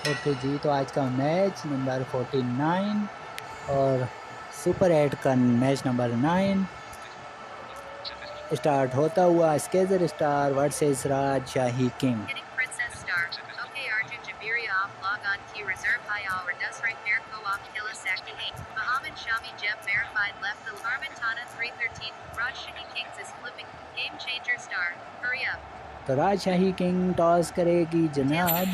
Okay जी, तो आज का मैच नंबर 49 और सुपर 8 का मैच नंबर 9 स्टार्ट होता हुआ स्केजर स्टार वर्सेस राजशाही किंग। तो राजशाही किंग टॉस करेगी जनाब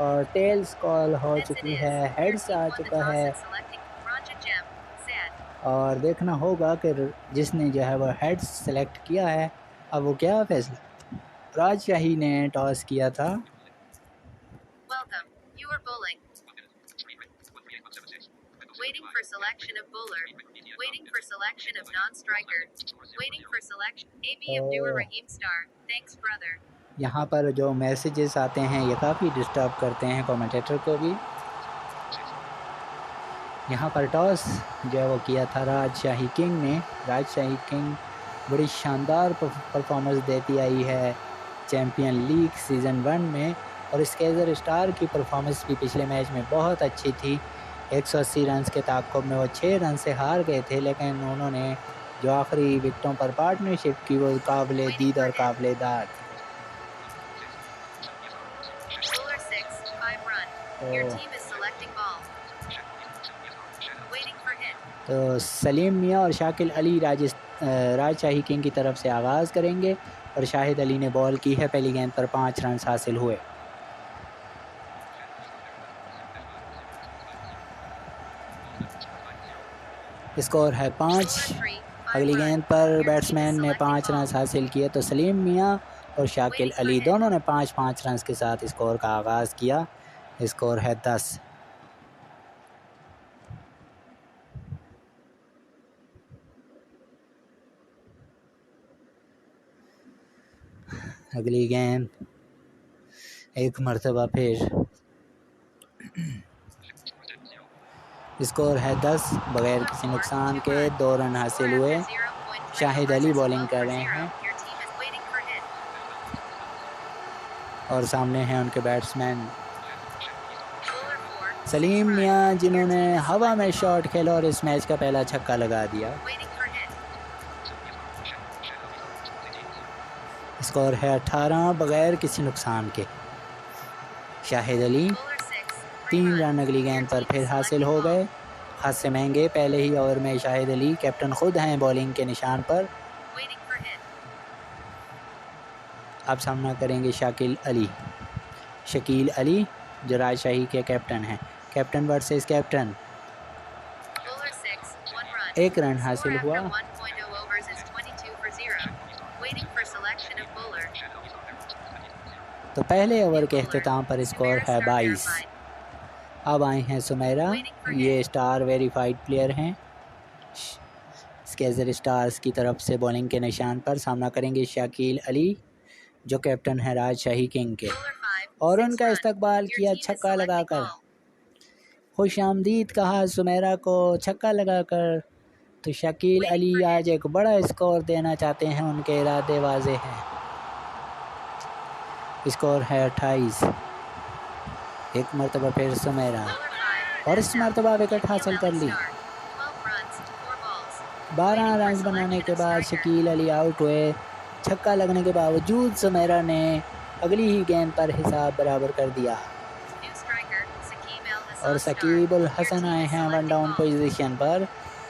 और टेल्स कॉल हो चुकी है, हेड्स आ चुका है और देखना होगा कि जिसने जो है वो हेड्स सेलेक्ट किया है अब वो क्या फैसला। राजशाही ने टॉस किया था। Waiting for selection of bowler. Waiting for selection of non-striker. Waiting for selection. AB Abdur Rahim Star. Thanks brother. यहाँ पर जो मैसेजेस आते हैं ये काफ़ी डिस्टर्ब करते हैं कमेंटेटर को भी। यहाँ पर टॉस जो है वो किया था राजशाही किंग ने। राजशाही किंग बड़ी शानदार परफॉर्मेंस देती आई है चैम्पियन लीग सीज़न 1 में और स्केजर स्टार की परफॉर्मेंस भी पिछले मैच में बहुत अच्छी थी। 180 रन के ताक़ुब में वो 6 रन से हार गए थे, लेकिन उन्होंने जो आखिरी विकेटों पर पार्टनरशिप की वो काबिले दीद और काबिले दाद। तो सलीम मियां और शाकिल अली राजशाही किंग की तरफ से आगाज़ करेंगे और शाहिद अली ने बॉल की है। पहली गेंद पर 5 रन हासिल हुए। स्कोर है 5। अगली गेंद पर बैट्समैन ने 5 रन हासिल किए। तो सलीम मियां और शाकिल अली दोनों ने 5-5 रन के साथ स्कोर का आगाज़ किया। स्कोर है 10। अगली गेंद एक मरतबा फिर। स्कोर है 10। बगैर किसी नुकसान के 2 रन हासिल हुए। शाहिद अली बॉलिंग कर रहे हैं और सामने हैं उनके बैट्समैन सलीम मियां, जिन्होंने हवा में शॉट खेला और इस मैच का पहला छक्का लगा दिया। स्कोर है 18 बगैर किसी नुकसान के। शाहिद अली 3 रन अगली गेंद पर फिर हासिल हो गए, हाथ से महंगे। पहले ही ओवर में शाहिद अली कैप्टन खुद हैं बॉलिंग के निशान पर। अब सामना करेंगे शकील अली जो राजशाही के कैप्टन हैं। Captain versus captain. 1 रन हासिल हुआ। तो पहले ओवर के अख्ताम पर स्कोर है 22। अब आए हैं सुमेरा, ये स्टार वेरीफाइड प्लेयर हैं स्केजर स्टार्स की तरफ से। बॉलिंग के निशान पर सामना करेंगे शकील अली जो कैप्टन है राजशाही किंग के, और उनका इस्तकबाल किया छक्का लगाकर। खुश आमदीद कहा सुमेरा को छक्का लगाकर। तो शकील अली आज एक बड़ा स्कोर देना चाहते हैं, उनके इरादे वाज़े हैं। स्कोर है 28। एक मरतबा फिर सुमेरा और इस मरतबा विकेट हासिल कर ली। 12 रन बनाने के बाद शकील अली आउट हुए। छक्का लगने के बावजूद सुमेरा ने अगली ही गेंद पर हिसाब बराबर कर दिया और सकीब उल हसन आए हैं 1 डाउन पोजीशन पर।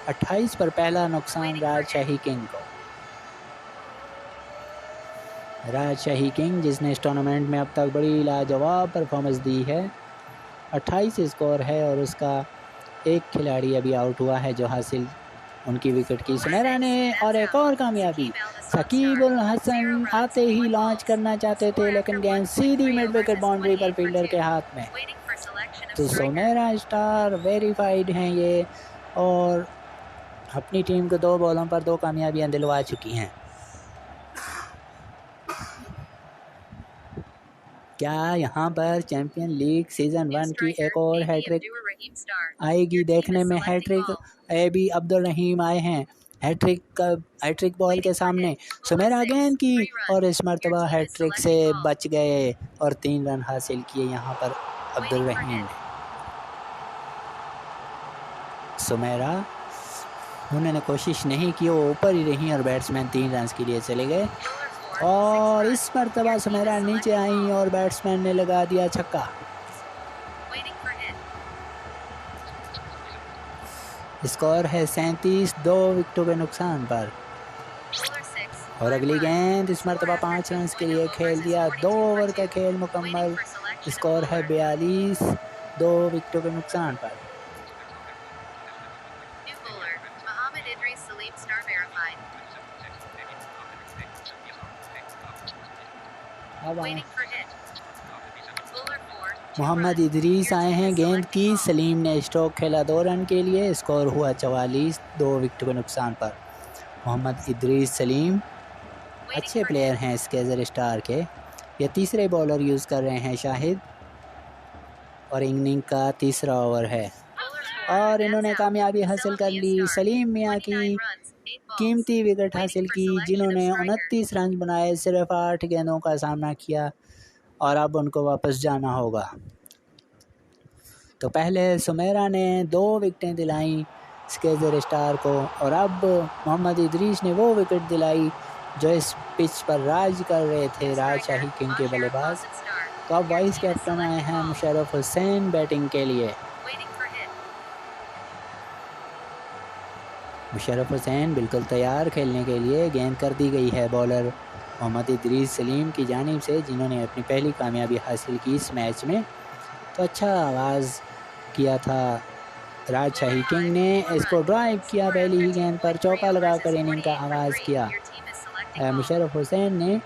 28 पर पहला नुकसान राजशाही किंग को। राजशाही किंग जिसने इस टूर्नामेंट में अब तक बड़ी लाजवाब परफॉर्मेंस दी है। 28 स्कोर है और उसका एक खिलाड़ी अभी आउट हुआ है जो हासिल उनकी विकेट की सुमेरा ने। और एक और कामयाबी, सकीब उल हसन आते ही लॉन्च करना चाहते थे लेकिन गेंद सीधी मिड विकेट बाउंड्री पर फील्डर के हाथ में। तो सुमेरा स्टार वेरीफाइड हैं ये और अपनी टीम को 2 बॉलों पर 2 कामयाबियां दिलवा चुकी हैं। क्या यहाँ पर चैम्पियन लीग सीज़न 1 की एक और हैट्रिक आएगी? देखने में हैट्रिक एबी अब्दुल रहीम आए हैं हैट्रिक बॉल के सामने। सुमेरा गेंद की और इस मरतबा हैट्रिक से बच गए और 3 रन हासिल किए यहाँ पर अब्दुल रहीम ने। सुमेरा उन्होंने कोशिश नहीं की, वो ऊपर ही रही और बैट्समैन 3 रन के लिए चले गए और इस मरतबा सुमेरा नीचे आई और बैट्समैन ने लगा दिया छक्का। स्कोर है 37, 2 विकेटों के नुकसान पर। और अगली गेंद इस मरतबा 5 रन के लिए खेल दिया। 2 ओवर का खेल मुकम्मल। स्कोर है 42, 2 विकेटों के नुकसान पर। अब मोहम्मद इदरीस आए हैं गेंद की। सलीम ने स्ट्रोक खेला 2 रन के लिए। स्कोर हुआ 44, 2 विकेटों के नुकसान पर। मोहम्मद इदरीस सलीम अच्छे प्लेयर हैं स्केजर स्टार के। ये तीसरे बॉलर यूज़ कर रहे हैं शाहिद और इनिंग का तीसरा ओवर है और इन्होंने कामयाबी हासिल कर ली। सलीम मियां की कीमती विकेट हासिल की, जिन्होंने 29 रन बनाए, सिर्फ 8 गेंदों का सामना किया और अब उनको वापस जाना होगा। तो पहले सुमेरा ने 2 विकेटें दिलाई स्केजर स्टार को और अब मोहम्मद इदरीस ने वो विकेट दिलाई जो इस पिच पर राज कर रहे थे राजशाही किंग के बल्लेबाज। तो अब वाइस कैप्टन आए हैं मुशर्रफ हुसैन बैटिंग के लिए। मुशर्रफ हुसैन बिल्कुल तैयार खेलने के लिए। गेंद कर दी गई है बॉलर मोहम्मद इदरीस सलीम की जानिब से, जिन्होंने अपनी पहली कामयाबी हासिल की इस मैच में। तो अच्छा आगाज़ किया था राजशाही किंग ने। इसको ड्राइव किया, पहली ही गेंद पर चौका लगाकर इनिंग का आगाज़ किया मुशर्रफ हुसैन ने।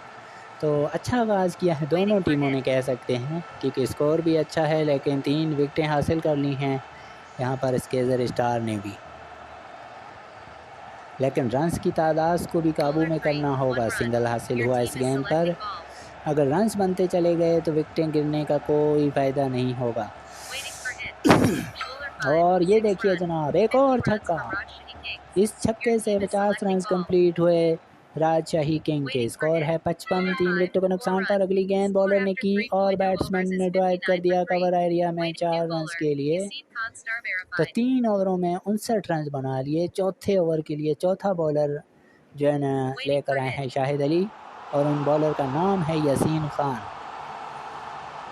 तो अच्छा आगाज़ किया है दोनों टीमों ने कह सकते हैं, क्योंकि स्कोर भी अच्छा है, लेकिन 3 विकेटें हासिल कर ली हैं यहाँ पर स्केजर स्टार ने भी। लेकिन रन्स की तादाद को भी काबू में करना होगा। सिंगल हासिल हुआ इस गेंद पर। अगर रन्स बनते चले गए तो विकेटें गिरने का कोई फ़ायदा नहीं होगा। और ये देखिए जनाब, एक और छक्का। इस छक्के से 50 रन कंप्लीट हुए राजशाही किंग के। स्कोर है 55, 3 विकेटों के नुकसान पर। अगली गेंद बॉलर ने की और बैट्समैन ने ड्राइव कर दिया कवर एरिया में 4 रन के लिए। तो 3 ओवरों में 59 रन बना लिए। चौथे ओवर के लिए चौथा बॉलर जो है ना लेकर आए हैं शाहिद अली और उन बॉलर का नाम है यासीन खान।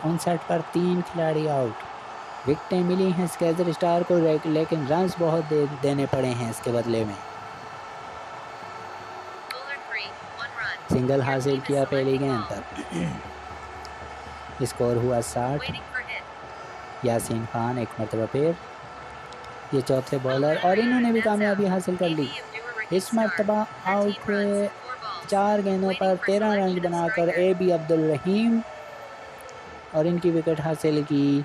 59 पर 3 खिलाड़ी आउट। विकेटें मिली हैं स्केजर स्टार को, लेकिन रन्स बहुत देने पड़े हैं इसके बदले में। सिंगल हासिल किया पहली गेंद पर। स्कोर हुआ 60। यासीन खान एक मरतबा फिर ये चौथे बॉलर और इन्होंने भी कामयाबी हासिल कर ली। इस मरतबा आउट हुए 4 गेंदों पर 13 रन बनाकर AB अब्दुल रहीम और इनकी विकेट हासिल की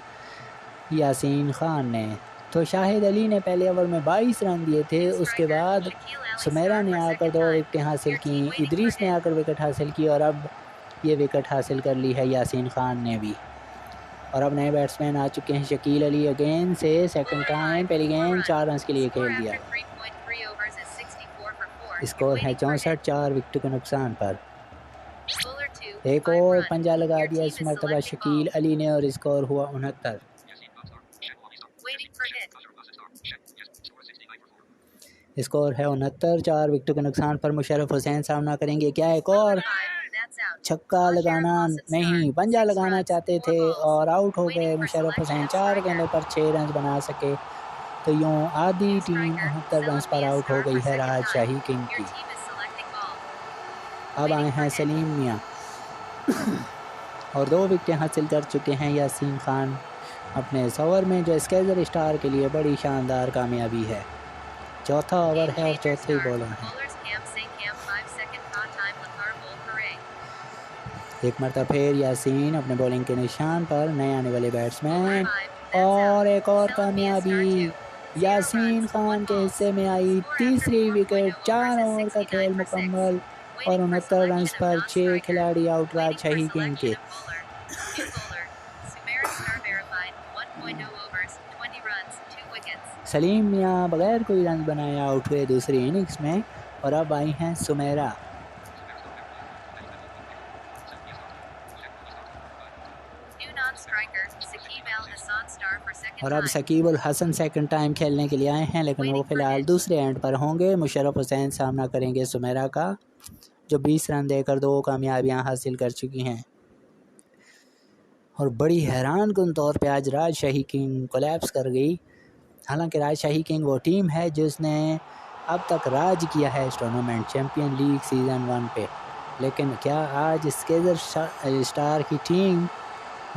यासीन खान ने। तो शाहिद अली ने पहले ओवर में 22 रन दिए थे। उसके बाद सुमेरा ने आकर 2 विकेटें हासिल की, इदरीस ने आकर विकेट हासिल की और अब ये विकेट हासिल कर ली है यासीन खान ने भी। और अब नए बैट्समैन आ चुके हैं। शकील अली अगेन से सेकंड टाइम पहली गेंद 4 रन के लिए खेल दिया। स्कोर है 64, 4 विकेटों के नुकसान पर। एक और पंजा लगा दिया इस मरतबा शकील अली ने और स्कोर हुआ 69। स्कोर है 69, 4 विकेटों के नुकसान पर। मुशर्रफ हुसैन सामना करेंगे। क्या एक और छक्का लगाना नहीं, पंजा लगाना चाहते थे और आउट हो गए मुशर्रफ हुसैन। 4 गेंदों पर 6 रन बना सके। तो यूँ आधी टीम 69 रन पर आउट हो गई है राजशाही किंग की। अब आए हैं सलीम मियाँ और 2 विकेटें हासिल कर चुके हैं यासीन खान अपने इस ओवर में, जो स्केजर स्टार के लिए बड़ी शानदार कामयाबी है। चौथा ओवर है और चौथे बॉलर हैं। एक मरतबा फिर यासीन अपने बॉलिंग के निशान पर, नए आने वाले बैट्समैन और एक और कामयाबी यासीन खान के हिस्से में आई। तीसरी विकेट, 4 ओवर का खेल मुकम्मल और 69 रन पर 6 खिलाड़ी आउट राजशाही किंग के। सलीम मियाँ बगैर कोई रन बनाए आउट हुए दूसरी इनिंग्स में। और अब आई हैं सुमेरा। और अब शकीब उल हसन सेकंड टाइम खेलने के लिए आए हैं, लेकिन वो फ़िलहाल दूसरे एंड पर होंगे। मुशर्रफ हुसैन सामना करेंगे सुमेरा का, जो 20 रन देकर 2 कामयाबियाँ हासिल कर चुकी हैं। और बड़ी हैरान कुन तौर पे आज राजशाही किंग कोलैप्स कर गई। हालांकि राजशाही किंग वो टीम है जिसने अब तक राज किया है इस टूर्नामेंट चैम्पियन लीग सीज़न 1 पे, लेकिन क्या आज स्केजर स्टार की टीम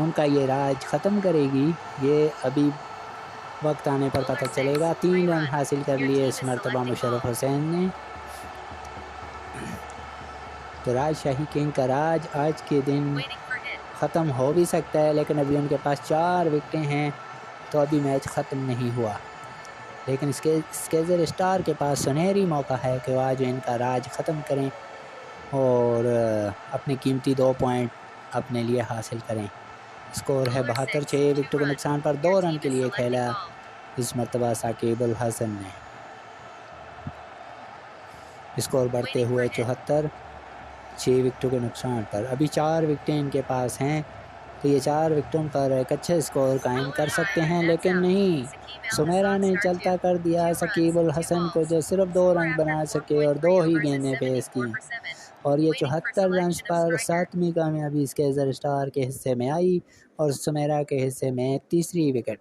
उनका ये राज ख़त्म करेगी? ये अभी वक्त आने पर पता चलेगा। 3 रन हासिल कर लिए इस मरतबा मुशर्रफ हुसैन ने। तो राजशाही किंग का राज आज के दिन ख़त्म हो भी सकता है, लेकिन अभी उनके पास 4 विकेटें हैं, तो अभी मैच ख़त्म नहीं हुआ। लेकिन स्केजर स्टार के पास सुनहरी मौका है कि वो आज इनका राज ख़त्म करें और अपने कीमती 2 पॉइंट अपने लिए हासिल करें। स्कोर है 72। 6 विकेटों के नुकसान पर 2 रन के लिए खेला इस मरतबा साकिब उल हसन ने। स्कोर बढ़ते हुए 74। 6 विकेटों के नुकसान पर अभी 4 विकेटें इनके पास हैं, तो ये 4 विकेटों पर एक अच्छे स्कोर कायम कर सकते हैं, लेकिन नहीं, सुमेरा ने चलता कर दिया शकीब उल हसन को, जो सिर्फ 2 रन बना सके और 2 ही गेंदें पेश की। और ये 74 रन पर 7वीं कामयाबी स्केजर स्टार के हिस्से में आई और सुमेरा के हिस्से में तीसरी विकेट।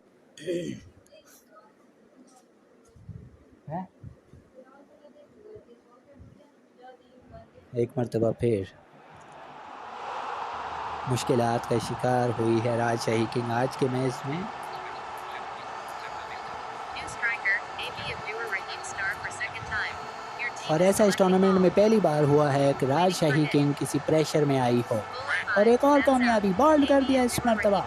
एक मरतबा फिर मुश्किलात का शिकार हुई है राजशाही किंग आज के मैच में। और ऐसा इस टूर्नामेंट में पहली बार हुआ है कि राजशाही किंग किसी प्रेशर में आई हो। और एक और कामयाबी बोल्ड कर दिया इस मरतबा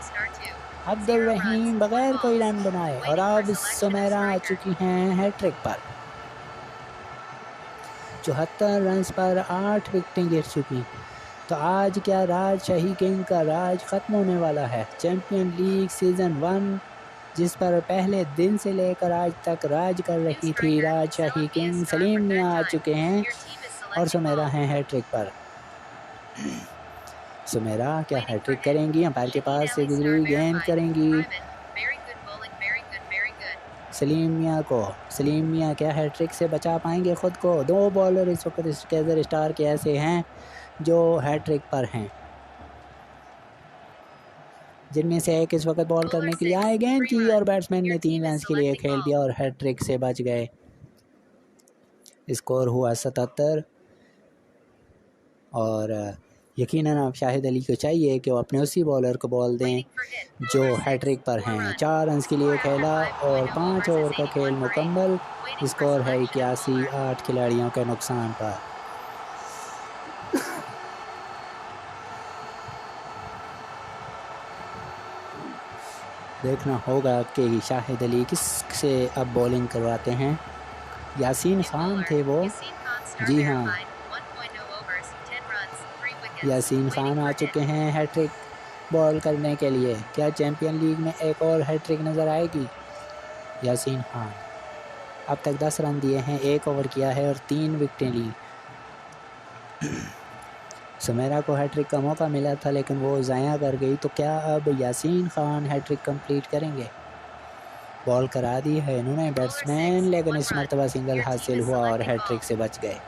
अब्दुल रहीम बगैर कोई रन बनाए, और अब सुमेरा आ चुकी हैं हैट्रिक पर। 74 रन पर 8 विकेटें गिर चुकी। तो आज क्या राजशाही किंग का राज ख़त्म होने वाला है? चैम्पियन लीग सीज़न 1 जिस पर पहले दिन से लेकर आज तक राज कर रही थी राजशाही किंग, सलीम मियां आ चुके हैं और सुमेरा हैं हैट्रिक पर। सुमेरा क्या हैट्रिक करेंगी? अंपायर के पास से गुजरी गेंद करेंगी सलीम मियां क्या हैट्रिक से बचा पाएंगे खुद को? 2 बॉलर इस वक्त स्केजर स्टार के ऐसे हैं जो हैट्रिक पर हैं, जिनमें से एक इस वक्त बॉल करने के लिए आए, गेंद की और बैट्समैन ने 3 रन के लिए खेल दिया और हैट्रिक से बच गए। स्कोर हुआ 77। और यकीनन अब शाहिद अली को चाहिए कि वो अपने उसी बॉलर को बॉल दें जो हैट्रिक पर हैं। 4 रन के लिए खेला और 5 ओवर का खेल मुकम्मल। स्कोर है 81, 8 खिलाड़ियों के नुकसान पर। देखना होगा कि शाहिद अली किस से अब बॉलिंग करवाते हैं। यासीन खान थे वो, जी हाँ, यासीन खान आ चुके हैं हैट्रिक बॉल करने के लिए। क्या चैम्पियन लीग में एक और हैट्रिक नज़र आएगी? यासीन खान अब तक 10 रन दिए हैं, 1 ओवर किया है और 3 विकेटें ली। सुमेरा को हैट्रिक का मौका मिला था लेकिन वो ज़ाया कर गई, तो क्या अब यासीन खान हैट्रिक कंप्लीट करेंगे? बॉल करा दी है इन्होंने बैट्समैन, लेकिन इस मरतबा सिंगल हासिल हुआ और हैट्रिक से बच गए।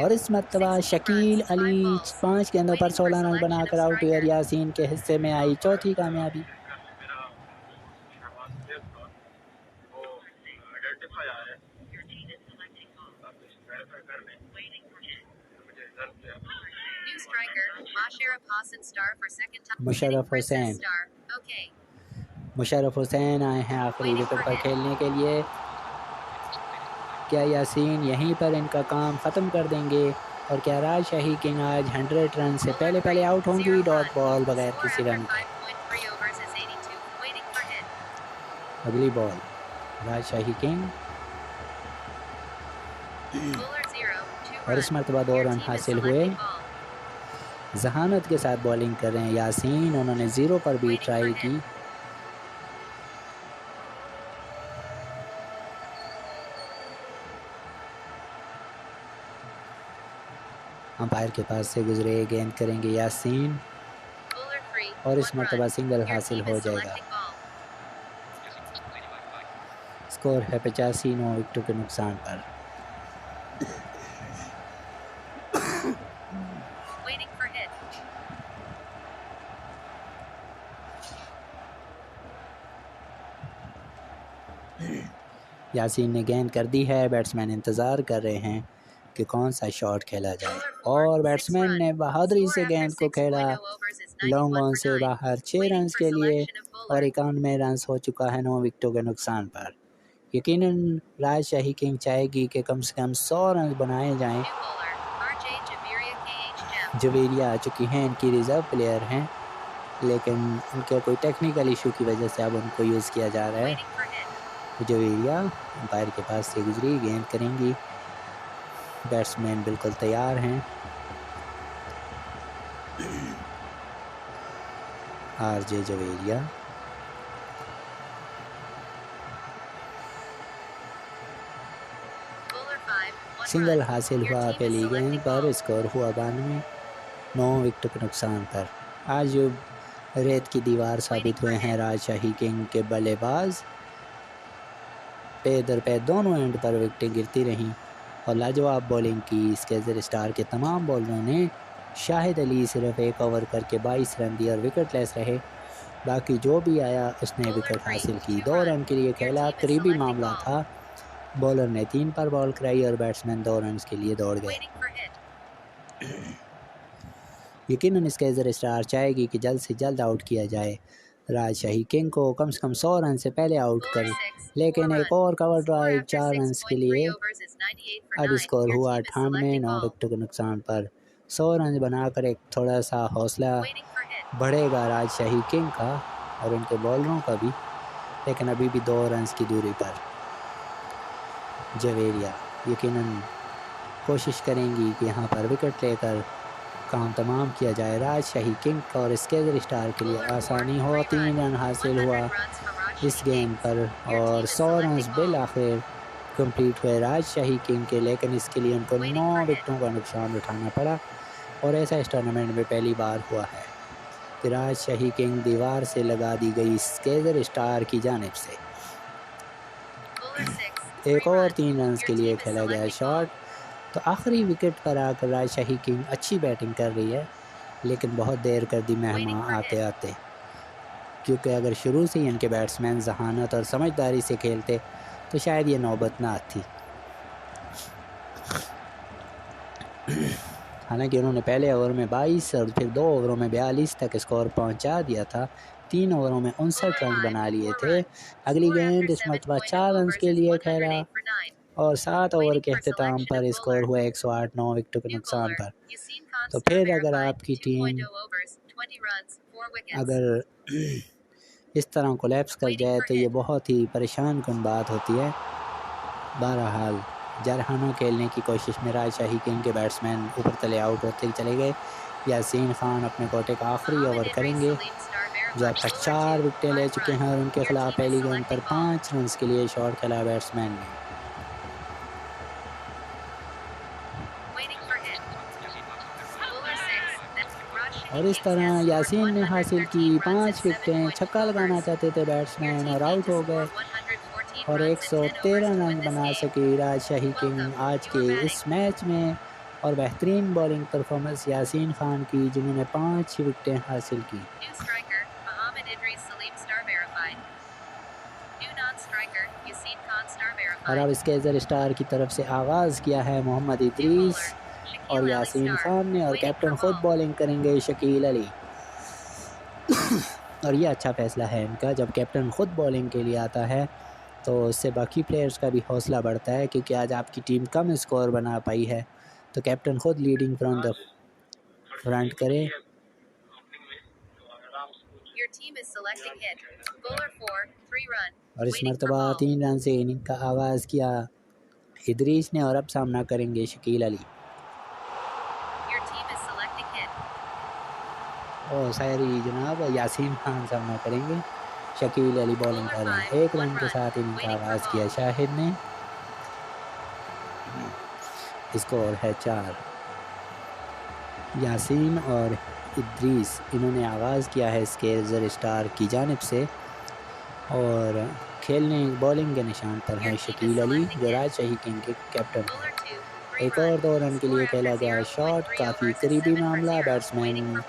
और इस मरतबा शकील अली 5 गेंदों पर 16 रन बनाकर आउट हुए। यासीन के हिस्से में आई चौथी कामयाबी। मुशर्रफ हुसैन आए हैं आखिरी विकेट पर खेलने के लिए। क्या यासीन यहीं पर इनका काम ख़त्म कर देंगे? और क्या राजशाही किंग आज 100 रन से पहले आउट होंगी? डॉट बॉल बगैर किसी रन के। अगली बॉल राजशाही किंग, और इस मरतबा 2 रन हासिल हुए। जहानत के साथ बॉलिंग कर रहे हैं यासीन, उन्होंने 0 पर भी ट्राई की। अंपायर के पास से गुजरे, गेंद करेंगे यासीन। और इस मरतबा सिंगल हासिल हो जाएगा। स्कोर है 85 9 विकेटों के नुकसान पर। यासीन ने गेंद कर दी है, बैट्समैन इंतज़ार कर रहे हैं कि कौन सा शॉट खेला जाए और बैट्समैन ने बहादुरी से गेंद को खेला लॉन्ग ऑन से बाहर 6 रन के लिए और 91 रन हो चुका है 9 विकेटों के नुकसान पर। यकीनन राजशाही किंग चाहेगी कि कम से कम 100 रन बनाए जाएं। जवेरिया आ चुकी हैं, इनकी रिज़र्व प्लेयर हैं, लेकिन उनके कोई टेक्निकल इशू की वजह से अब उनको यूज़ किया जा रहा है। जवेरिया अंपायर के पास से गुजरी, गेंद करेंगी, बैट्समैन बिल्कुल तैयार हैं। आरजे जवेरिया सिंगल हासिल हुआ पहली गेंद पर। स्कोर हुआ 92 9 विकेट के नुकसान पर। आज रेत की दीवार साबित हुए हैं राजशाही किंग के बल्लेबाज। पे दर पे दोनों एंड पर विकेटें गिरती रहीं और लाजवाब बॉलिंग की स्केजर स्टार के तमाम बॉलरों ने। शाहिद अली सिर्फ 1 ओवर करके 22 रन दिए और विकेट लेस रहे। बाकी जो भी आया उसने विकेट हासिल की। 2 रन के लिए खेला, करीबी मामला था। बॉलर ने 3 पर बॉल कराई और बैट्समैन 2 रन के लिए दौड़ गए। यकीनन स्केजर स्टार चाहेगी कि जल्द से जल्द आउट किया जाए राजशाही किंग को, कम से कम 100 रन से पहले आउट कर, लेकिन एक और कवर ड्राइव 4 रन के लिए। अब स्कोर हुआ 98 9 विकेटों के नुकसान पर। 100 रन बनाकर एक थोड़ा सा हौसला बढ़ेगा राजशाही किंग का और उनके बॉलरों का भी, लेकिन अभी भी 2 रन की दूरी पर। जवेरिया यकीनन कोशिश करेंगी कि यहाँ पर विकेट लेकर काम तमाम किया जाए राजशाही किंग का और स्केजर स्टार के लिए आसानी हो। 3 रन हासिल हुआ इस गेंद पर और 100 रन बिल आखिर कंप्लीट हुए राजशाही किंग के, लेकिन इसके लिए उनको 9 विकेटों का नुकसान उठाना पड़ा। और ऐसा इस टूर्नामेंट में पहली बार हुआ है कि राजशाही किंग दीवार से लगा दी गई स्केजर स्टार की जानिब से। एक और 3 रन के लिए खेला गया शॉट। तो आखिरी विकेट पर आकर राजशाही किंग अच्छी बैटिंग कर रही है, लेकिन बहुत देर कर दी मेहमान आते आते, क्योंकि अगर शुरू से ही इनके बैट्समैन जहानत और समझदारी से खेलते तो शायद ये नौबत ना आती। हालांकि उन्होंने पहले ओवर में 22 और फिर 2 ओवरों में 42 तक स्कोर पहुंचा दिया था। 3 ओवरों में 59 रन बना लिए थे। अगली गेंद इस मरतबा 4 रन के लिए खेला और 7 ओवर के अख्तिताम पर स्कोर हुआ 108 9 विकेटों के नुकसान पर। तो फिर अगर आपकी टीम अगर इस तरह कोलैप्स कर जाए तो ये बहुत ही परेशान कुन बात होती है। बहरहाल जरहाना खेलने की कोशिश में राजशाही किंग के बैट्समैन ऊपर तले आउट होते चले गए। यासीन खान अपने कोटे का आखिरी ओवर करेंगे, जो अब तक 4 विकेटें ले चुके हैं और उनके खिलाफ पहली गेंद पर 5 रन के लिए शॉट खेला बैट्समैन ने। और इस तरह यासीन ने हासिल की 5 विकेटें। छक्का लगाना चाहते थे बैट्समैन और आउट हो गए और 113 रन बना सकी राजशाही किंग आज के इस मैच में। और बेहतरीन बॉलिंग परफॉर्मेंस यासीन खान की, जिन्होंने 5 विकेटें हासिल की। और अब स्केजर स्टार की तरफ से आगाज़ किया है मोहम्मद इदरीस और यासीन खान ने, और कैप्टन खुद बॉलिंग करेंगे शकील अली। और ये अच्छा फैसला है इनका, जब कैप्टन खुद बॉलिंग के लिए आता है तो उससे बाकी प्लेयर्स का भी हौसला बढ़ता है, क्योंकि आज आपकी टीम कम स्कोर बना पाई है तो कैप्टन खुद लीडिंग फ्रॉम द फ्रंट करे। और इस मरतबा 3 रन से इनिंग का आगाज़ किया इदरीस ने और अब सामना करेंगे शकील अली। और शायरी जनाब यासीन खान सामना करेंगे, शकील अली बॉलिंग कर रहे हैं। 1 रन के साथ इनिंग का आगाज़ किया शाहिद ने। स्कोर है 4। यासीन और इद्रीस, इन्होंने आगाज़ किया है स्केजर स्टार की जानिब से और खेलने बॉलिंग के निशान पर हैं शकील अली जो राजशाही किंग के कैप्टन हैं। एक और 2 रन के लिए खेला गया शॉट, काफ़ी करीबी मामला, बैट्समैन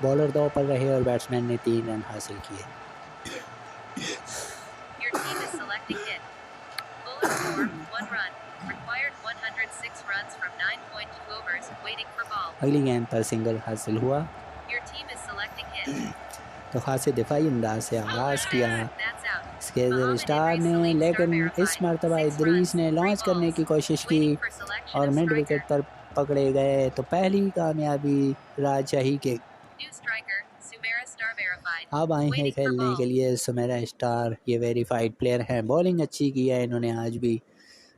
बॉलर 2 पर रहे और बैट्समैन ने 3 रन हासिल किए। अगली गेंद पर सिंगल हासिल हुआ तो खासे दिफाई अंदाज से आगाज़ किया स्केजर स्टार ने, लेकिन इस मरतबा इद्रीस ने लॉन्च करने की कोशिश की और मिड विकेट पर पकड़े गए तो पहली कामयाबी राजशाही के। अब आए हैं खेलने के लिए सुमेरा स्टार, ये वेरीफाइड प्लेयर हैं, बॉलिंग अच्छी की है इन्होंने आज भी।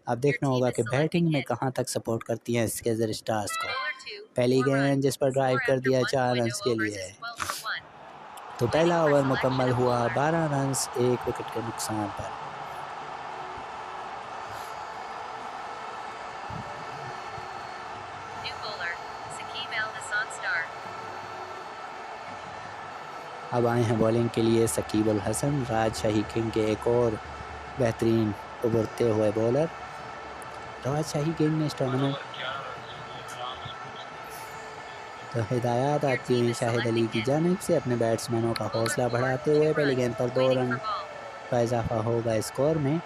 अब देखना होगा कि बैटिंग में कहां तक सपोर्ट करती हैं स्केजर स्टार्स को। पहली गेंद जिस पर ड्राइव कर दिया 4 रन के लिए, तो पहला ओवर मुकम्मल हुआ 12 रन 1 विकेट के नुकसान पर। अब आए हैं बॉलिंग के लिए शकीब अल हसन, राजशाही किंग के एक और बेहतरीन उभरते हुए बॉलर। राजशाही किंग ने इस टूर्नामेंट तो हिदायत आती हुई शाहिद अली की जानिब से अपने बैट्समैनों का हौसला बढ़ाते हुए पहली गेंद पर 2 रन का इजाफा होगा स्कोर में।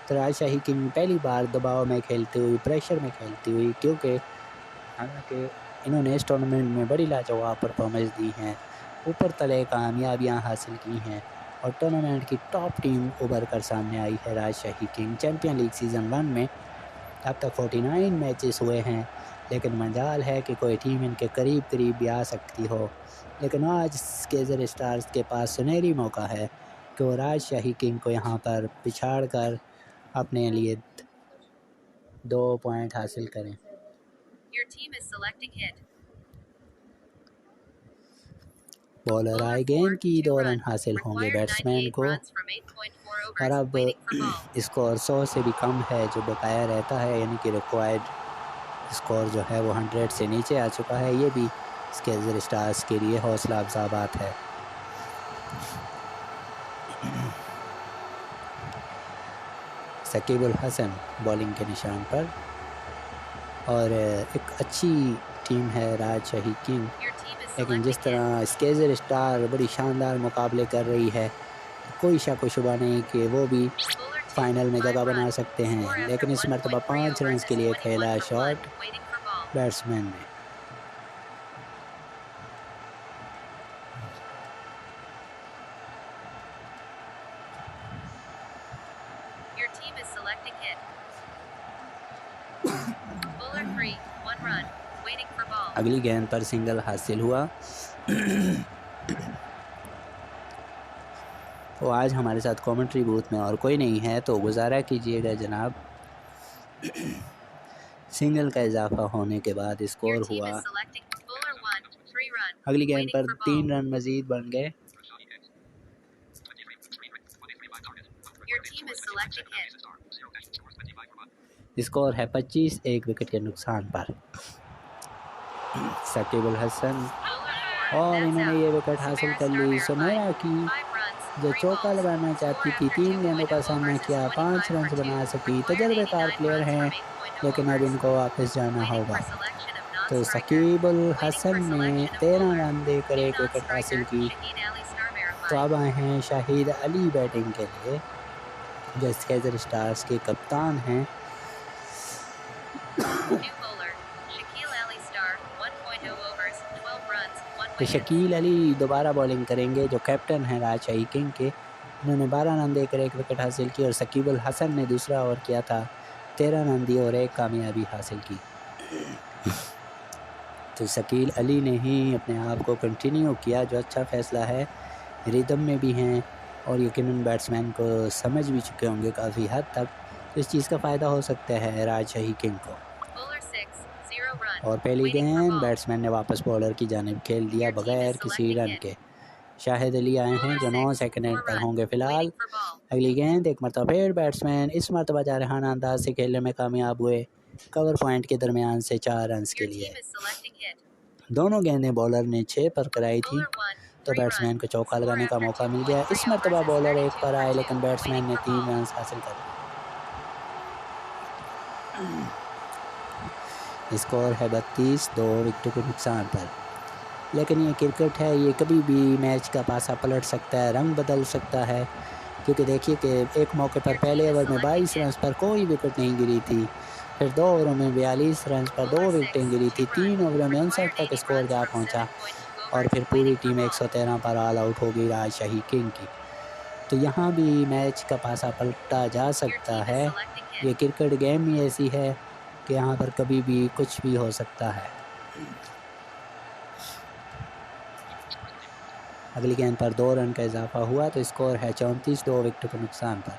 तो राजशाही किंग पहली बार दबाव में खेलती हुई, प्रेशर में खेलती हुई, क्योंकि हालांकि इन्होंने इस टूर्नामेंट में बड़ी लाजवाब परफॉर्मेंस दी हैं, ऊपर तले कामयाबियां हासिल की हैं और टूर्नामेंट की टॉप टीम उभर कर सामने आई है राजशाही किंग। चैम्पियन लीग सीज़न 1 में अब तक 49 मैचेस हुए हैं, लेकिन मजाल है कि कोई टीम इनके करीब भी आ सकती हो। लेकिन आज स्केजर स्टार्स के पास सुनहरी मौका है कि वो राजशाही किंग को यहाँ पर पिछाड़ कर अपने लिए 2 पॉइंट हासिल करें। बॉलर आए गेंद की 2 रन हासिल होंगे बैट्समैन को और अब स्कोर 100 से भी कम है जो बकाया रहता है, यानी कि रिक्वायर्ड स्कोर जो है वो 100 से नीचे आ चुका है। ये भी स्केजर स्टार्स के लिए हौसला अफजा बात है। शकीब अल हसन बॉलिंग के निशान पर और एक अच्छी टीम है राजशाही किंग, लेकिन जिस तरह स्केजर स्टार बड़ी शानदार मुकाबले कर रही है, कोई शक व शुबा नहीं कि वो भी फाइनल में जगह बना सकते हैं। लेकिन इस मरतबा 5 रन के लिए खेला शॉट बैट्समैन ने। अगली गेंद पर सिंगल हासिल हुआ। तो आज हमारे साथ कमेंट्री बूथ में और कोई नहीं है, तो गुजारा कीजिएगा जनाब। सिंगल का इजाफा होने के बाद स्कोर हुआ, अगली गेंद पर 3 रन मजीद बन गए। स्कोर है 25 1 विकेट के नुकसान पर। शकीब अल हसन और इन्होंने ये विकेट हासिल कर ली। सुमेरा की जो चौका लगाना चाहती थी, 3 गेंदों का सामना किया, 5 रन बना सकी। तजर्बेकार प्लेयर हैं, लेकिन अब इनको वापस जाना होगा। तो शकीब अल हसन ने 13 रन देकर 1 विकेट हासिल की। तो अब आए हैं शाहिद अली बैटिंग के लिए, जो स्केजर स्टार्स के कप्तान हैं। तो शकील अली दोबारा बॉलिंग करेंगे, जो कैप्टन हैं राजशाही किंग के। उन्होंने 12 रन देकर 1 विकेट हासिल की और शकीब अल हसन ने दूसरा ओवर किया था, 13 रन दिए और 1 कामयाबी हासिल की। तो शकील अली ने ही अपने आप को कंटिन्यू किया, जो अच्छा फ़ैसला है। रिदम में भी हैं और यकीनन बैट्समैन को समझ भी चुके होंगे काफ़ी हद तक, तो इस चीज़ का फ़ायदा हो सकता है राजशाही किंग को। और पहली गेंद बैट्समैन ने वापस बॉलर की जानिब खेल दिया बगैर किसी रन के। शाहिद अली आए हैं, जो 9 सेकंड पर होंगे फ़िलहाल। अगली गेंद एक मरतबा फिर बैट्समैन इस मरतबा जारहाना अंदाज से खेलने में कामयाब हुए, कवर पॉइंट के दरमियान से 4 रन के लिए। दोनों गेंदें बॉलर ने 6 पर कराई थी, तो बैट्समैन को चौका लगाने का मौका मिल गया। इस मरतबा बॉलर 1 पर आए, लेकिन बैट्समैन ने 3 रन हासिल कर लिए। स्कोर है 32, 2 विकेटों के नुकसान पर। लेकिन ये क्रिकेट है, ये कभी भी मैच का पासा पलट सकता है, रंग बदल सकता है। क्योंकि देखिए कि एक मौके पर पहले ओवर में 22 रन पर कोई विकेट नहीं गिरी थी, फिर 2 ओवरों में 42 रन पर 2 विकेटें गिरी थी, 3 ओवरों में 59 तक स्कोर जा पहुंचा और फिर पूरी टीम 113 पर ऑल आउट हो गई राजशाही किंग की। तो यहाँ भी मैच का पासा पलटा जा सकता है। ये क्रिकेट गेम ही ऐसी है कि यहाँ पर कभी भी कुछ भी हो सकता है। अगली गेंद पर 2 रन का इजाफा हुआ, तो स्कोर है 34, 2 विकेटों के नुकसान पर।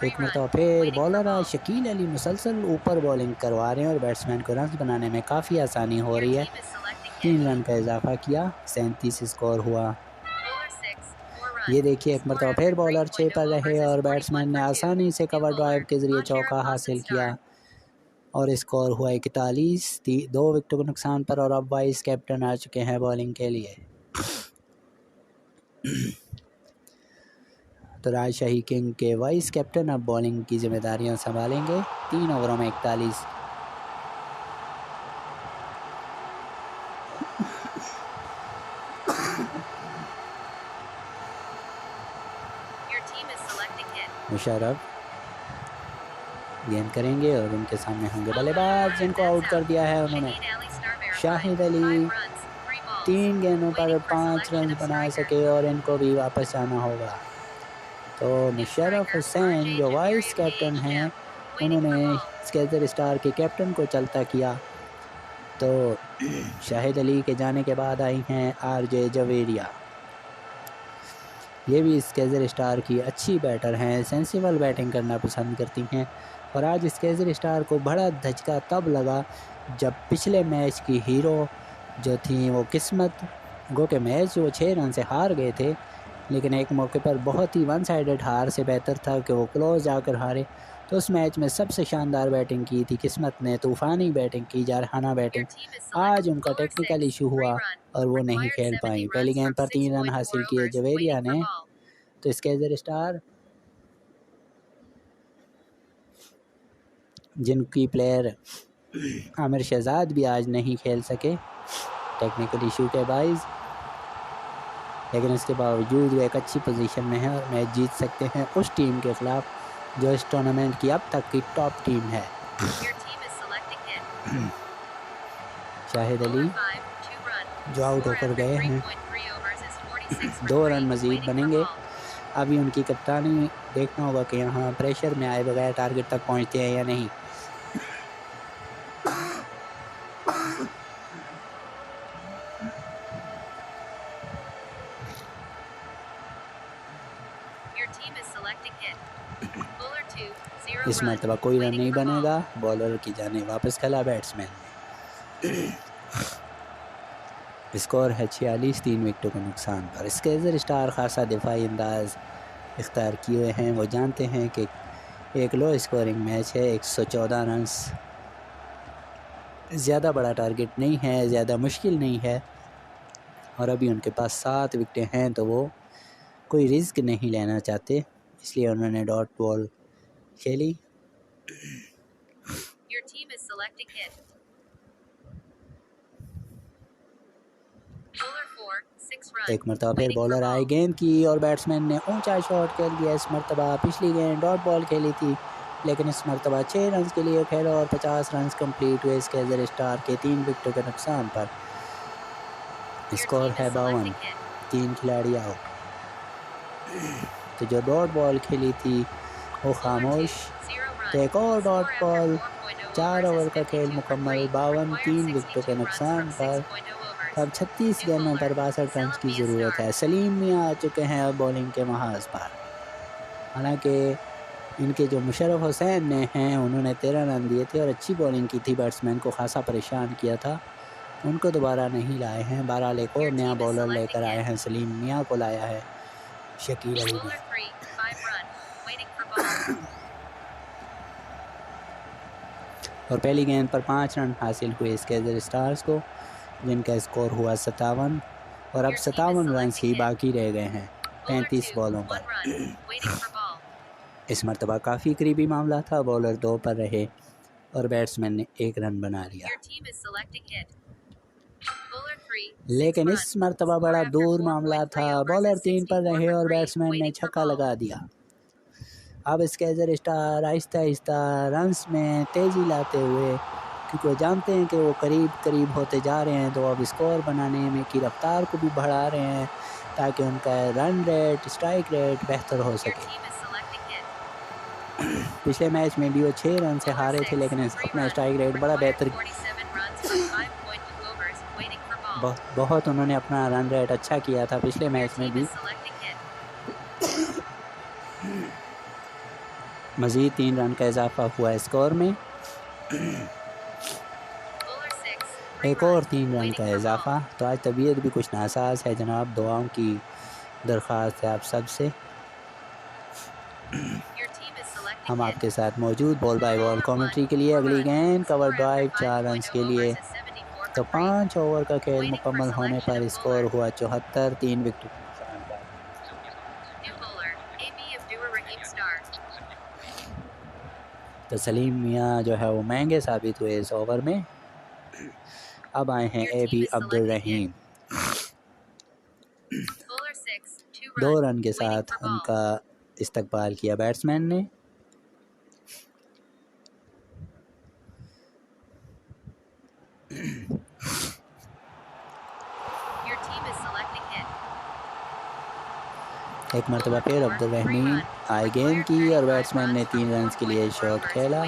एक मरतबा फिर बॉलर शकील अली मुसलसल ऊपर बॉलिंग करवा रहे हैं और बैट्समैन को रन बनाने में काफ़ी आसानी हो रही है। 3 रन का इजाफा किया, 37 स्कोर हुआ। ये देखिए एक मरतबा फिर बॉलर 6 पर रहे और बैट्समैन ने आसानी से कवर ड्राइव के ज़रिए चौका हासिल किया और स्कोर हुआ 41, 2 विकेटों के नुकसान पर। और अब वाइस कैप्टन आ चुके हैं बॉलिंग के लिए। तो राजशाही किंग के वाइस कैप्टन अब बॉलिंग की जिम्मेदारियां संभालेंगे। 3 ओवरों में 41। मुशर्रफ गेंद करेंगे और उनके सामने होंगे बल्लेबाज, जिनको आउट कर दिया है उन्होंने। शाहिद अली 3 गेंदों पर 5 रन बना सके और इनको भी वापस जाना होगा। तो मुशर्रफ हुसैन जो वाइस कैप्टन हैं, उन्होंने स्केजर स्टार के कैप्टन को चलता किया। तो शाहिद अली के जाने के बाद आई हैं आरजे जवेरिया। ये भी स्केजर स्टार की अच्छी बैटर हैं, सेंसिबल बैटिंग करना पसंद करती हैं। और आज स्केजर स्टार को बड़ा धचका तब लगा जब पिछले मैच की हीरो जो थी वो किस्मत, गो के मैच वो 6 रन से हार गए थे, लेकिन एक मौके पर बहुत ही वन साइडेड हार से बेहतर था कि वो क्लोज जाकर हारे। तो उस मैच में सबसे शानदार बैटिंग की थी किस्मत ने, तूफ़ानी बैटिंग की, जारहाना बैटिंग। आज उनका टेक्निकल इशू हुआ और वो नहीं खेल पाई। पहली गेंद पर 3 रन हासिल किए जवेरिया ने। तो स्केजर स्टार जिनकी प्लेयर आमिर शहजाद भी आज नहीं खेल सके टेक्निकल इशू के बाइज, लेकिन इसके बावजूद वो एक अच्छी पोजीशन में है और मैच जीत सकते हैं उस टीम के खिलाफ जो इस टूर्नामेंट की अब तक की टॉप टीम है। शाहिद अली जो आउट होकर गए हैं, 2 रन मज़ीद बनेंगे। अभी उनकी कप्तानी देखना होगा कि यहाँ प्रेशर में आए बगैर टारगेट तक पहुँचते हैं या नहीं। इस मरतबा कोई रन नहीं बनेगा, बॉलर की जाने वापस खेला बैट्समैन ने। स्कोर है 46, 3 विकेटों के नुकसान पर। स्केजर स्टार खासा दिफाई अंदाज इख्तियार किए हुए हैं। वो जानते हैं कि एक लो स्कोरिंग मैच है, 114 रन ज़्यादा बड़ा टारगेट नहीं है, ज़्यादा मुश्किल नहीं है और अभी उनके पास 7 विकेटें हैं, तो वो कोई रिस्क नहीं लेना चाहते, इसलिए उन्होंने डॉट बॉल खेली। एक मरतबा फिर बॉलर आए गेंद की और बैट्समैन ने ऊंचा शॉट कर दिया। इस मरतबा पिछली गेंद डॉट बॉल खेली थी, लेकिन इस मरतबा 6 रन के लिए खेला और 50 रन कंप्लीट हुए स्केजर स्टार के 3 विकेटों के नुकसान पर। स्कोर है 52, 3 खिलाड़ी आउट। तो जो डॉट बॉल खेली थी वो खामोश। तो एक और डॉट बॉल, 4 ओवर का खेल मुकम्मल, 52, 3 विकेटों के नुकसान पर। अब 36 गेंदों पर 62 रन की ज़रूरत है। सलीम मियाँ आ चुके हैं अब बॉलिंग के महाज पर। हालांकि इनके जो मुशर्रफ हुसैन ने हैं उन्होंने 13 रन दिए थे और अच्छी बॉलिंग की थी, बैट्समैन को खासा परेशान किया था, उनको दोबारा नहीं लाए हैं। 12 एक और नया बॉलर लेकर आए हैं, सलीम मियाँ को लाया है शकील अली ने। और पहली गेंद पर 5 रन हासिल हुए स्केजर स्टार्स को। जिनका स्कोर हुआ 57 और अब 57 रन ही बाकी रह गए हैं 35 बॉलों पर। इस मरतबा काफ़ी करीबी मामला था, बॉलर 2 पर रहे और बैट्समैन ने 1 रन बना लिया, लेकिन इस मरतबा बड़ा दूर मामला था, बॉलर 3 पर रहे और बैट्समैन ने छक्का लगा दिया। अब स्केजर स्टार आहिस्ता आहिस्ता रन्स में तेज़ी लाते हुए, क्योंकि वो जानते हैं कि वो करीब करीब होते जा रहे हैं, तो अब स्कोर बनाने में की रफ्तार को भी बढ़ा रहे हैं ताकि उनका रन रेट, स्ट्राइक रेट बेहतर हो सके। पिछले मैच में भी वो 6 रन से हारे थे, लेकिन अपना स्ट्राइक रेट बड़ा बेहतर, बहुत उन्होंने अपना रन रेट अच्छा किया था पिछले मैच में भी। मज़ीद 3 रन का इजाफा हुआ स्कोर में, एक और 3 रन का इजाफा। तो आज तबीयत भी कुछ नासाज है जनाब, दुआओं की दरख्वास्त है आप सब से। हम आपके साथ मौजूद बॉल बाय बॉल कमेंट्री के लिए। अगली गेंद कवर ड्राइव 4 रन के लिए। तो 5 ओवर का खेल मुकम्मल होने पर स्कोर हुआ 74, 3 विकेट। तो सलीम मियाँ जो है वो महंगे साबित हुए इस ओवर में। अब आए हैं AB अब्दुल रहीम, 2 रन के साथ उनका इस्तकबाल किया बैट्समैन ने। एक मरतबा फिर अब्दुल रहीम आए गेंद की और बैट्समैन ने 3 रन के लिए शॉट खेला।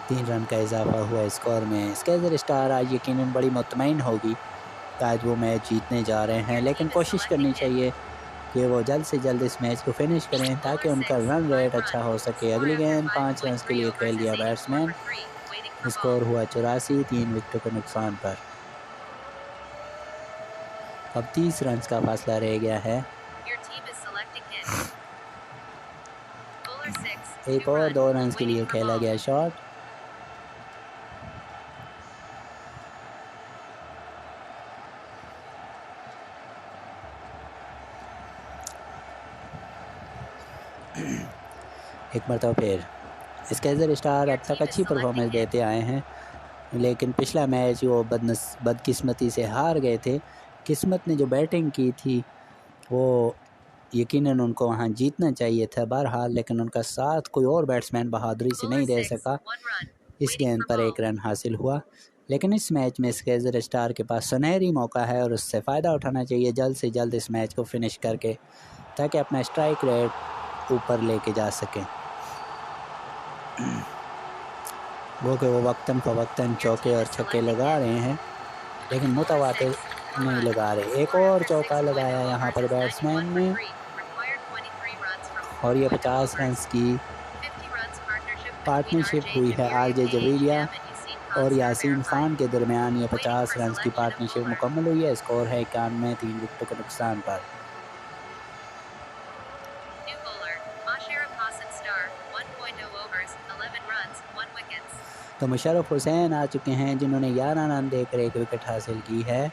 3 रन का इजाफा हुआ स्कोर में। स्केजर स्टार आज यकीनन बड़ी मुतमईन होगी कि आज वो मैच जीतने जा रहे हैं, लेकिन कोशिश करनी चाहिए कि वो जल्द से जल्द इस मैच को फिनिश करें ताकि उनका रन रेट अच्छा हो सके। अगली गेंद 5 रन के लिए खेल दिया बैट्समैन। स्कोर हुआ 84, 3 विकेटों के नुकसान पर। अब 30 रन का फासला रह गया है। एक और 2 रन के लिए खेला गया शॉट। एक मरतबा फिर स्केजर स्टार अब तक अच्छी परफॉर्मेंस देते आए हैं, लेकिन पिछला मैच वो बदकिस्मती से हार गए थे। किस्मत ने जो बैटिंग की थी वो यकीनन उनको वहाँ जीतना चाहिए था बहरहाल, लेकिन उनका साथ कोई और बैट्समैन बहादुरी से नहीं दे सका। इस गेंद पर 1 रन हासिल हुआ, लेकिन इस मैच में स्केजर स्टार के पास सुनहरी मौका है और उससे फ़ायदा उठाना चाहिए जल्द से जल्द इस मैच को फिनिश करके, ताकि अपना स्ट्राइक रेट ऊपर लेके जा सकें। वो कि वो वक्तन फ़वक्तन चौके और छक्के लगा रहे हैं, लेकिन मुतवातिर नहीं लगा रहे। एक और चौका लगाया यहाँ पर बैट्समैन ने और ये 50 रन की पार्टनरशिप हुई है RJ जवेरिया और यासीन खान के दरमियान। ये 50 रन की पार्टनरशिप मुकम्मल हुई है। स्कोर है 91, 3 विकेटों के नुकसान पर। तो मुशर्रफ हुसैन आ चुके हैं जिन्होंने 11 रन देकर 1 विकेट हासिल की है।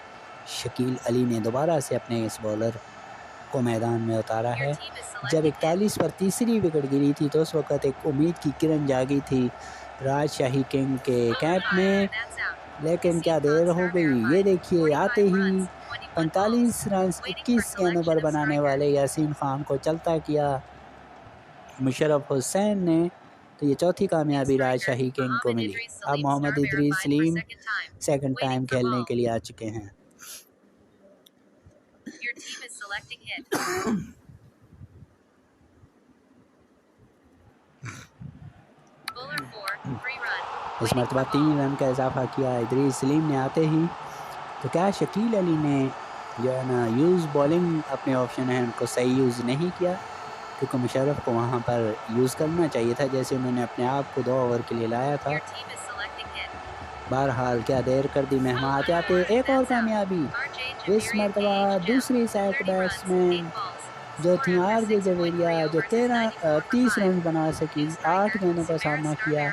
शकील अली ने दोबारा से अपने इस बॉलर को मैदान में उतारा है। जब 41 पर तीसरी विकेट गिरी थी तो उस वक़्त एक उम्मीद की किरण जागी थी राजशाही किंग के कैंप में, लेकिन क्या देर हो गई। ये देखिए आते ही 45 रन 21 गेंदों पर बनाने वाले यासीन खान को चलता किया मुशर्रफ हुसैन ने। तो ये चौथी कामयाबी राजशाही किंग को मिली। अब मोहम्मद इदरीस सलीम सेकंड टाइम खेलने के लिए आ चुके हैं। इस मरतबा 3 रन का इजाफा किया इदरीस सलीम ने आते ही। तो क्या शकील अली ने जो है ना यूज़ बॉलिंग अपने ऑप्शन है उनको सही यूज़ नहीं किया, क्योंकि मुशर्रफ को वहाँ पर यूज़ करना चाहिए था जैसे उन्होंने अपने आप को 2 ओवर के लिए लाया था। बहरहाल क्या देर कर दी, मेहमान आते आते एक और कामयाबी। इस मरतबा दूसरी साइड बैट्समैन जो थी RJ जवेरिया जो 30 रन बना सकी, 8 गेंदों का सामना किया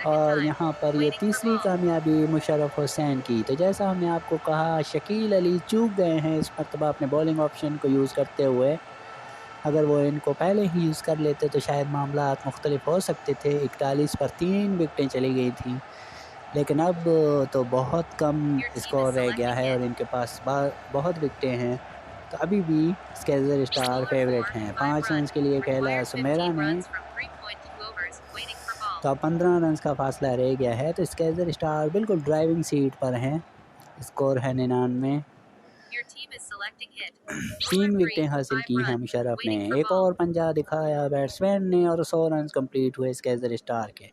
और यहाँ पर ये तीसरी कामयाबी मुशर्रफ हुसैन की। तो जैसा हमने आपको कहा, शकील अली चूक गए हैं इस मरतबा अपने बॉलिंग ऑप्शन को यूज़ करते हुए। अगर वो इनको पहले ही यूज़ कर लेते तो शायद मामलात मुख्तलिफ हो सकते थे। 41 पर 3 विकटें चली गई थी, लेकिन अब तो बहुत कम स्कोर रह गया है और इनके पास बहुत विकटें हैं। तो अभी भी स्केजर स्टार फेवरेट हैं। 5 रन के लिए खेला सुमेरा ने, तो अब 15 रन का फासला रह गया है। तो स्केजर स्टार बिल्कुल ड्राइविंग सीट पर हैं। स्कोर है 99। 3 विकटें हासिल की हैं मुशर्रफ ने। एक और पंजा दिखाया बैट्समैन ने और 100 रन कंप्लीट हुए स्केजर स्टार के।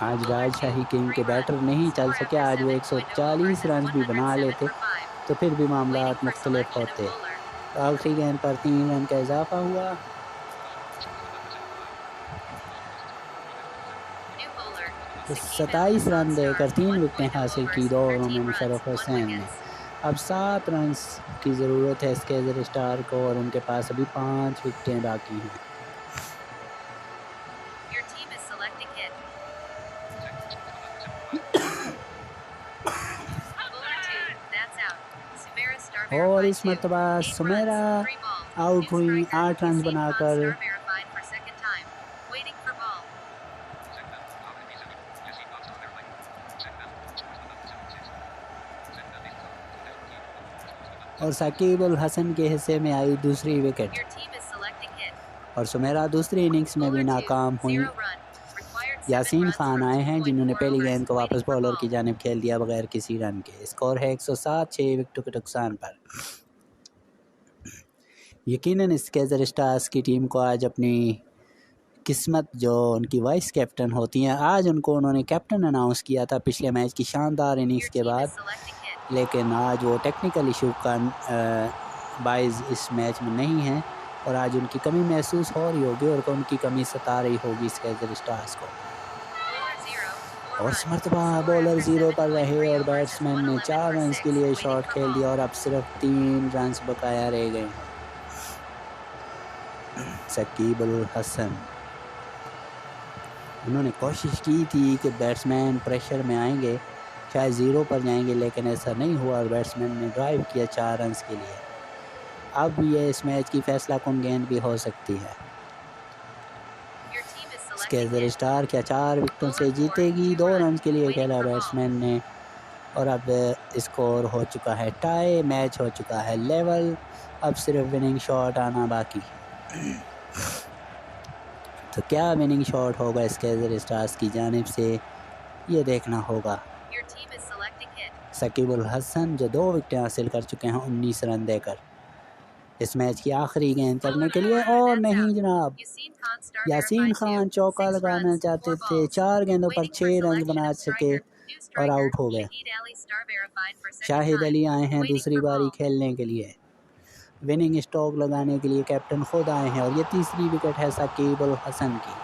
आज राजशाही किंग के बैटर नहीं चल सके। आज वो 140 रन भी बना लेते तो फिर भी मामलात मुख्तलिफ होते। तो आखिरी गेंद पर 3 रन का इजाफा हुआ। तो 27 रन देकर 3 विकटें हासिल की 2 ओवरों में मुशर्रफ हुसैन ने। अब 7 रन की ज़रूरत है स्केजर स्टार को और उनके पास अभी 5 विकटें बाकी हैं। और इस मरतबा सुमेरा आउट हुई 8 रन बनाकर। और साकिब अल हसन के हिस्से में आई दूसरी विकेट और सुमेरा दूसरी इनिंग्स में भी नाकाम हुई। यासीन खान आए हैं जिन्होंने पहली गेंद को वापस बॉलर की जानिब खेल दिया बगैर किसी रन के। स्कोर है 107 6 विकेटों के नुकसान पर। यकीनन स्केजर स्टार्स की टीम को आज अपनी किस्मत, जो उनकी वाइस कैप्टन होती हैं, आज उन्होंने कैप्टन अनाउंस किया था पिछले मैच की शानदार इनिंग्स के बाद, लेकिन आज वो टेक्निकल इशू का बाइस इस मैच में नहीं है और आज उनकी कमी महसूस हो रही होगी और उनकी कमी सता रही होगी स्केजर स्टार्स को। और इस मरतबा बॉलर 0 पर रहे और बैट्समैन ने 4 रन के लिए शॉट खेल दिया और अब सिर्फ 3 रन बकाया रह गए। साकिब अल हसन, उन्होंने कोशिश की थी कि बैट्समैन प्रेशर में आएंगे, शायद 0 पर जाएंगे, लेकिन ऐसा नहीं हुआ और बैट्समैन ने ड्राइव किया 4 रन के लिए। अब ये इस मैच की फैसला कुन गेंद भी हो सकती है। स्केजर स्टार क्या 4 विकेटों से जीतेगी? 2 रन के लिए खेला बैट्समैन ने और अब स्कोर हो चुका है टाई, मैच हो चुका है लेवल। अब सिर्फ विनिंग शॉट आना बाकी। तो क्या विनिंग शॉट होगा स्केजर स्टार्स की जानिब से, ये देखना होगा। साकिब अल हसन जो 2 विकेटें हासिल कर चुके हैं 19 रन देकर इस मैच की आखिरी गेंद करने के लिए, और नहीं जनाब, यासीन खान चौका लगाना चाहते थे, 4 गेंदों पर 6 रन बना सके और आउट हो गए। शाहिद अली आए हैं दूसरी बारी खेलने के लिए, विनिंग स्ट्रोक लगाने के लिए कैप्टन खुद आए हैं और ये तीसरी विकेट है साकिब अल हसन की।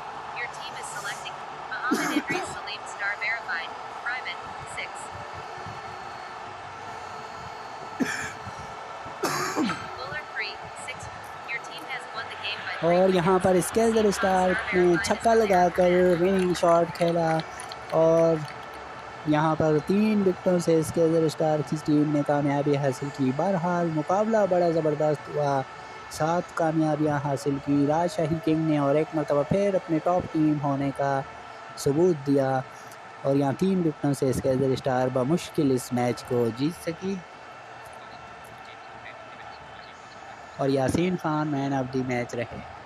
और यहाँ पर स्केजर स्टार ने छक्का लगाकर विनिंग शॉट खेला और यहाँ पर 3 विकेटों से स्केजर स्टार की टीम ने कामयाबी हासिल की। बहरहाल मुकाबला बड़ा ज़बरदस्त हुआ, 7 कामयाबियाँ हासिल की राजशाही किंग ने और एक मरतबा फिर अपने टॉप टीम होने का सबूत दिया और यहाँ 3 विकेटों से स्केजर स्टार बमुश्किल इस मैच को जीत सकी और Yasin Khan man of the match रहे।